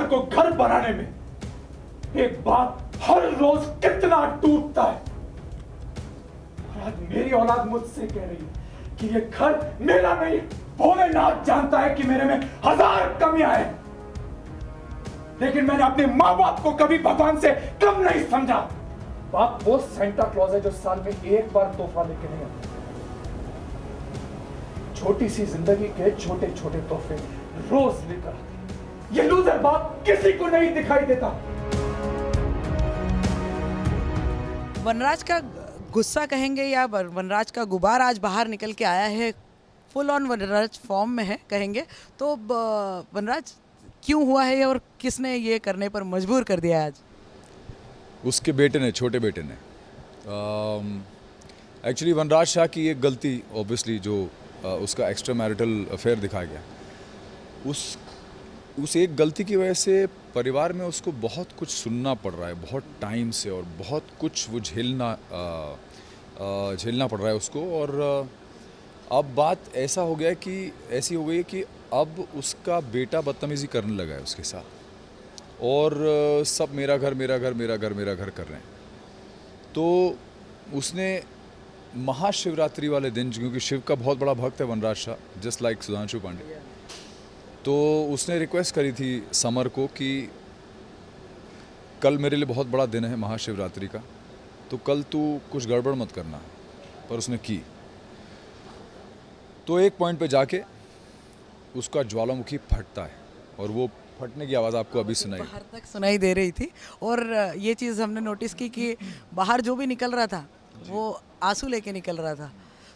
को घर बनाने में एक बाप हर रोज कितना टूटता है। और आज मेरी औलाद मुझसे कह रही है कि ये घर मेरा नहीं। भोलेनाथ जानता है कि मेरे में 1000 कमियां हैं, लेकिन मैंने अपने माँ बाप को कभी भगवान से कम नहीं समझा। बाप वो सेंटा क्लॉज है जो साल में एक बार तोहफा लेके नहीं आता। छोटी सी जिंदगी के छोटे छोटे तोहफे रोज लेकर आते। ये लूजर बाप किसी को नहीं दिखाई देता। वनराज का गुस्सा कहेंगे या वनराज का गुबार आज बाहर निकल के आया है, फुल ऑन वनराज फॉर्म में है कहेंगे तो। वनराज क्यों हुआ है और किसने ये करने पर मजबूर कर दिया आज? उसके बेटे ने, छोटे बेटे ने। एक्चुअली वनराज शाह की एक गलती ऑब्वियसली जो उसका एक्स्ट्रा मैरिटल अफेयर दिखाया गया, उस एक गलती की वजह से परिवार में उसको बहुत कुछ सुनना पड़ रहा है बहुत टाइम से, और बहुत कुछ वो झेलना पड़ रहा है उसको। और अब बात ऐसी हो गई है कि अब उसका बेटा बदतमीज़ी करने लगा है उसके साथ, और सब मेरा घर मेरा घर मेरा घर मेरा घर कर रहे हैं। तो उसने महाशिवरात्रि वाले दिन, क्योंकि शिव का बहुत बड़ा भक्त है वनराज शाह, जस्ट लाइक सुधांशु पांडे, तो उसने रिक्वेस्ट करी थी समर को कि कल मेरे लिए बहुत बड़ा दिन है महाशिवरात्रि का, तो कल तू कुछ गड़बड़ मत करना। पर उसने की। तो एक पॉइंट पे जाके उसका ज्वालामुखी फटता है, और वो फटने की आवाज़ आपको अभी सुनाई, बाहर तक सुनाई दे रही थी। और ये चीज़ हमने नोटिस की कि बाहर जो भी निकल रहा था वो आंसू लेके निकल रहा था।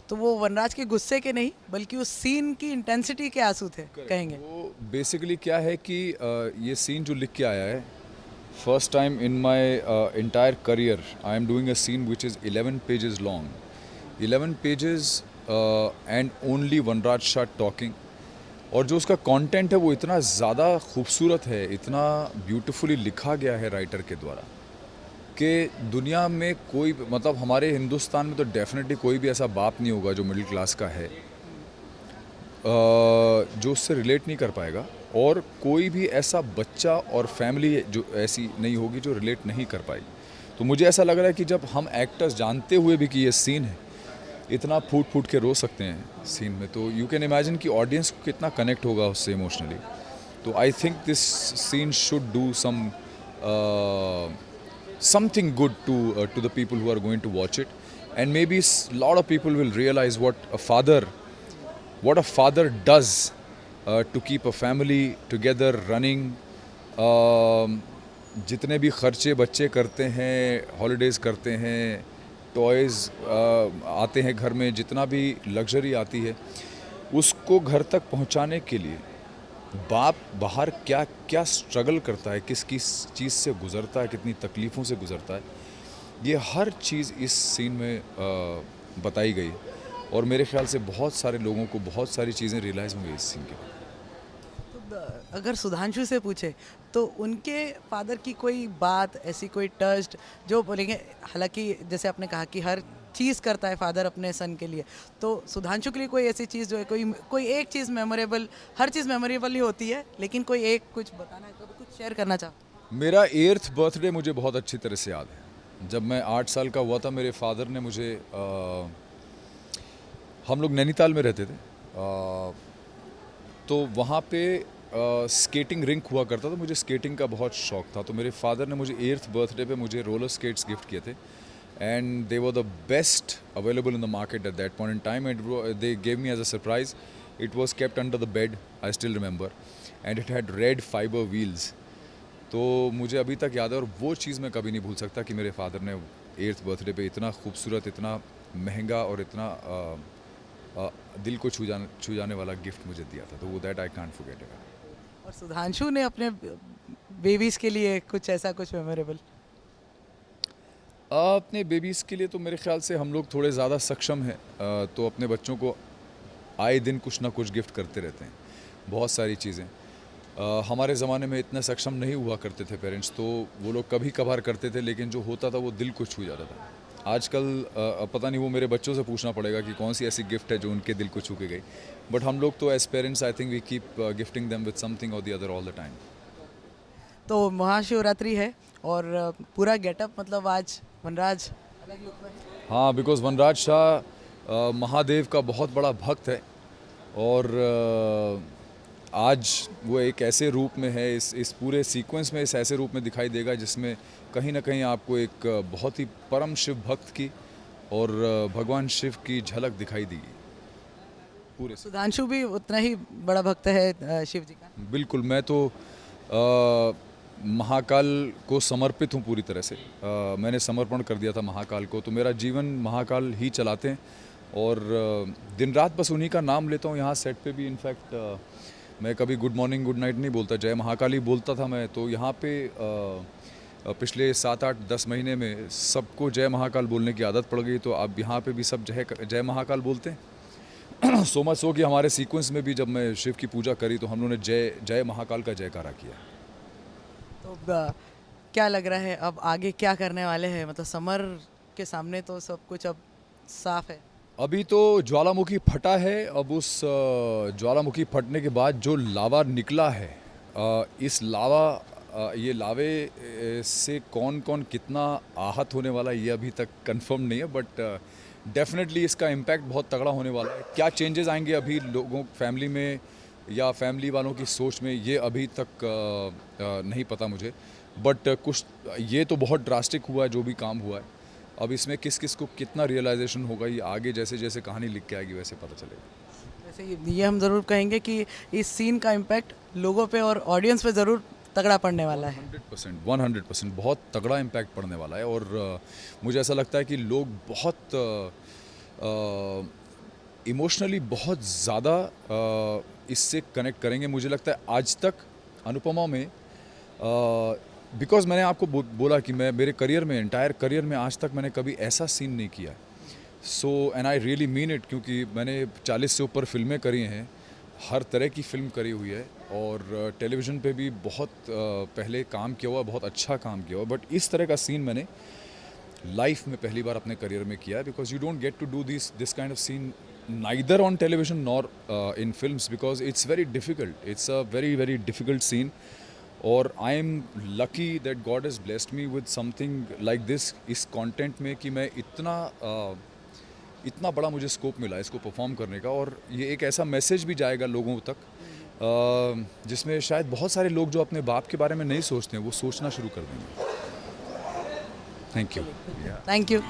तो वो वनराज के गुस्से के नहीं बल्कि उस सीन की इंटेंसिटी के आंसू थे कहेंगे। वो बेसिकली क्या है कि ये सीन जो लिख के आया है, first time in my entire career I am doing a scene which is 11 pages long, 11 pages and only Vanraj Shah talking. और जो उसका कंटेंट है वो इतना ज़्यादा खूबसूरत है, इतना ब्यूटीफुली लिखा गया है राइटर के द्वारा कि दुनिया में कोई, मतलब हमारे हिंदुस्तान में तो डेफिनेटली कोई भी ऐसा बाप नहीं होगा जो मिडिल क्लास का है जो उससे रिलेट नहीं कर पाएगा, और कोई भी ऐसा बच्चा और फैमिली जो ऐसी नहीं होगी जो रिलेट नहीं कर पाएगी। तो मुझे ऐसा लग रहा है कि जब हम एक्टर्स जानते हुए भी कि ये सीन है, इतना फूट फूट के रो सकते हैं सीन में, तो यू कैन इमेजिन कि ऑडियंस को कितना कनेक्ट होगा उससे इमोशनली। तो I think this scene should do something good to the people who are going to watch it, and maybe a lot of people will realize what a father does to keep a family together running. जितने भी खर्चे बच्चे करते हैं, holidays करते हैं, toys आते हैं घर में, जितना भी लग्जरी आती है उसको घर तक पहुंचाने के लिए बाप बाहर क्या क्या स्ट्रगल करता है, किस किस चीज़ से गुज़रता है, कितनी तकलीफ़ों से गुज़रता है, ये हर चीज़ इस सीन में बताई गई। और मेरे ख्याल से बहुत सारे लोगों को बहुत सारी चीज़ें रियलाइज़ होंगी इस सीन के बाद। तो अगर सुधांशु से पूछे तो उनके फादर की कोई बात ऐसी, कोई टच्ड जो बोलेंगे, हालांकि जैसे आपने कहा कि हर चीज़ करता है फादर अपने सन के लिए, तो सुधांशु के लिए कोई ऐसी चीज़ जो है, कोई एक चीज़ मेमोरेबल, हर चीज़ मेमोरेबल ही होती है, लेकिन कोई एक कुछ बताना है, कभी कुछ शेयर करना चाहो? मेरा 8th बर्थडे मुझे बहुत अच्छी तरह से याद है। जब मैं 8 साल का हुआ था, मेरे फादर ने मुझे हम लोग नैनीताल में रहते थे, तो वहाँ पे स्केटिंग रिंक हुआ करता था, मुझे स्केटिंग का बहुत शौक था। तो मेरे फादर ने मुझे 8th बर्थडे पे मुझे रोलर स्केट्स गिफ्ट किए थे, and they were the best available in the market at that point in time, and they gave me as a surprise. It was kept under the bed, I still remember, and it had red fiber wheels. तो मुझे अभी तक याद है, और वो चीज़ मैं कभी नहीं भूल सकता कि मेरे फादर ने 8th बर्थडे पे इतना खूबसूरत, इतना महंगा और इतना दिल को छू जाने वाला गिफ्ट मुझे दिया था। तो वो that I can't forget it. और सुधांशु ने अपने बेबीज़ के लिए कुछ ऐसा, कुछ मेमोरेबल? अपने बेबीज़ के लिए तो मेरे ख्याल से हम लोग थोड़े ज़्यादा सक्षम हैं, तो अपने बच्चों को आए दिन कुछ ना कुछ गिफ्ट करते रहते हैं, बहुत सारी चीज़ें। हमारे ज़माने में इतने सक्षम नहीं हुआ करते थे पेरेंट्स, तो वो लोग कभी कभार करते थे, लेकिन जो होता था वो दिल को छू जाता था। आजकल पता नहीं, वो मेरे बच्चों से पूछना पड़ेगा कि कौन सी ऐसी गिफ्ट है जो उनके दिल को छू के गई। बट हम लोग तो as parents I think we keep gifting them with something और the other all the time. तो महाशिवरात्रि है और पूरा गेटअप मतलब आज वनराज अलग लुक में है। हाँ, बिकॉज वनराज शाह महादेव का बहुत बड़ा भक्त है और आज वो एक ऐसे रूप में है, इस पूरे सीक्वेंस में इस ऐसे रूप में दिखाई देगा जिसमें कहीं ना कहीं आपको एक बहुत ही परम शिव भक्त की और भगवान शिव की झलक दिखाई देगी पूरे से। सुधांशु भी उतना ही बड़ा भक्त है शिव जी का। बिल्कुल, मैं तो महाकाल को समर्पित हूँ पूरी तरह से। मैंने समर्पण कर दिया था महाकाल को, तो मेरा जीवन महाकाल ही चलाते हैं और दिन रात बस उन्हीं का नाम लेता हूँ। यहाँ सेट पे भी इनफैक्ट मैं कभी गुड मॉर्निंग गुड नाइट नहीं बोलता, जय महाकाल ही बोलता था मैं। तो यहाँ पे पिछले 7-8-10 महीने में सबको जय महाकाल बोलने की आदत पड़ गई, तो अब यहाँ पे भी सब जय महाकाल बोलते हैं। सो मच सो कि हमारे सीक्वेंस में भी जब मैं शिव की पूजा करी तो हम लोगों ने जय महाकाल का जयकारा किया। तो क्या लग रहा है अब आगे क्या करने वाले हैं? मतलब समर के सामने तो सब कुछ अब साफ है। अभी तो ज्वालामुखी फटा है, अब उस ज्वालामुखी फटने के बाद जो लावा निकला है, इस ये लावे से कौन कौन कितना आहत होने वाला है ये अभी तक कंफर्म नहीं है, बट डेफिनेटली इसका इम्पैक्ट बहुत तगड़ा होने वाला है। क्या चेंजेस आएंगे अभी लोगों फैमिली में या फैमिली वालों की सोच में, ये अभी तक नहीं पता मुझे, बट कुछ ये तो बहुत ड्रास्टिक हुआ है जो भी काम हुआ है। अब इसमें किस किस को कितना रियलाइजेशन होगा ये आगे जैसे जैसे कहानी लिख के आएगी वैसे पता चलेगा। वैसे ये हम ज़रूर कहेंगे कि इस सीन का इम्पैक्ट लोगों पे और ऑडियंस पे ज़रूर तगड़ा पड़ने वाला है। 100% बहुत तगड़ा इम्पैक्ट पड़ने वाला है और मुझे ऐसा लगता है कि लोग बहुत इमोशनली बहुत ज़्यादा इससे कनेक्ट करेंगे। मुझे लगता है आज तक अनुपमा में बिकॉज मैंने आपको बोला कि मैं मेरे करियर में एंटायर करियर में आज तक मैंने कभी ऐसा सीन नहीं किया। So and I really mean it, क्योंकि मैंने 40 से ऊपर फिल्में करी हैं, हर तरह की फिल्म करी हुई है और टेलीविज़न पे भी बहुत पहले काम किया हुआ, बहुत अच्छा काम किया हुआ, बट इस तरह का सीन मैंने लाइफ में पहली बार अपने करियर में किया है। Because you don't get to do this kind of scene neither on television nor in films because it's very difficult. It's a very very difficult scene और I am lucky that God has blessed me with something like this, इस content में कि मैं इतना बड़ा मुझे scope मिला इसको परफॉर्म करने का और ये एक ऐसा मैसेज भी जाएगा लोगों तक जिसमें शायद बहुत सारे लोग जो अपने बाप के बारे में नहीं सोचते हैं वो सोचना शुरू कर देंगे। Thank you. Thank you.